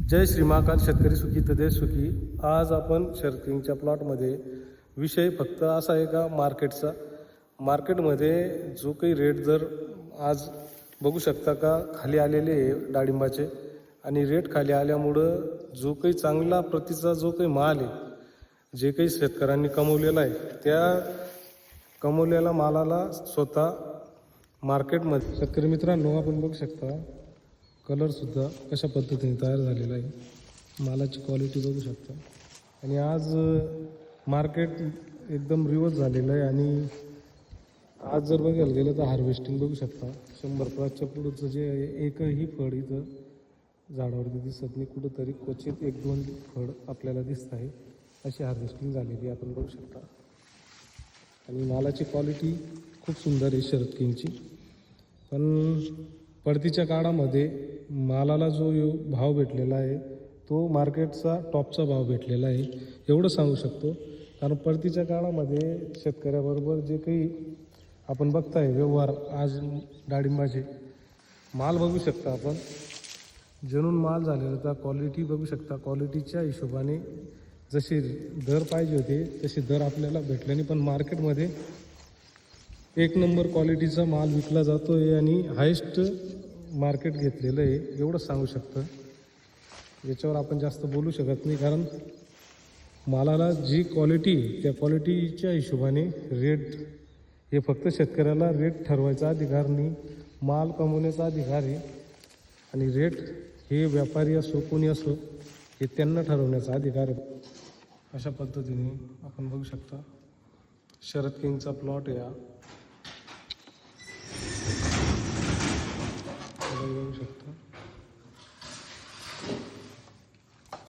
जय श्री महाकाल. शेतकरी सुखी तर देश सुखी. आज आपण शरद किंगच्या प्लॉटमध्ये विषय फक्त असा आहे का मार्केटचा. मार्केटमध्ये जो काही रेट जर आज बघू शकता का खाली आलेले आहे डाळिंबाचे, आणि रेट खाली आल्यामुळं जो काही चांगला प्रतीचा जो काही माल आहे, जे काही शेतकऱ्यांनी कमवलेला आहे, त्या कमवलेल्या मालाला स्वतः मार्केटमध्ये शेतकरी मित्रांनो आपण बघू शकता कलरसुद्धा कशा पद्धतीने तयार झालेला आहे, मालाची क्वालिटी बघू शकता. आणि आज मार्केट एकदम रिवर्स झालेलं आहे. आणि आज जर बघायला गेलं तर हार्वेस्टिंग बघू शकता 100+च्या पुढचं जे एकही फळ इथं झाडावरती दिसत नाही, कुठंतरी क्वचित 1-2 फळ आपल्याला दिसत आहे, अशी हार्वेस्टिंग झालेली आपण बघू शकता. आणि मालाची क्वालिटी खूप सुंदर आहे शरद किंगची. पण पडतीच्या काळामध्ये मालाला जो भाव भेटलेला आहे तो मार्केटचा टॉपचा भाव भेटलेला आहे एवढं सांगू शकतो. कारण पडतीच्या काळामध्ये शेतकऱ्याबरोबर जे काही आपण बघताय व्यवहार, आज डाळिंबाचे माल बघू शकता आपण, जणून माल झालेला तर क्वालिटी बघू शकता. क्वालिटीच्या हिशोबाने जसे दर पाहिजे होते तसे दर आपल्याला भेटले नाही, पण मार्केटमध्ये 1 नंबर क्वालिटीचा माल विकला जातो आहे आणि हायेस्ट मार्केट घेतलेलं आहे एवढं सांगू शकतं. याच्यावर आपण जास्त बोलू शकत नाही, कारण मालाला जी क्वालिटी त्या क्वालिटीच्या हिशोबाने रेट हे फक्त शेतकऱ्याला रेट ठरवायचा अधिकार नाही, माल कमवण्याचा अधिकार आहे. आणि रेट हे व्यापारी असो कोणी असो हे त्यांना ठरवण्याचा अधिकार आहे. अशा पद्धतीने आपण बघू शकता शरद किंगचा प्लॉट या बघू शकता.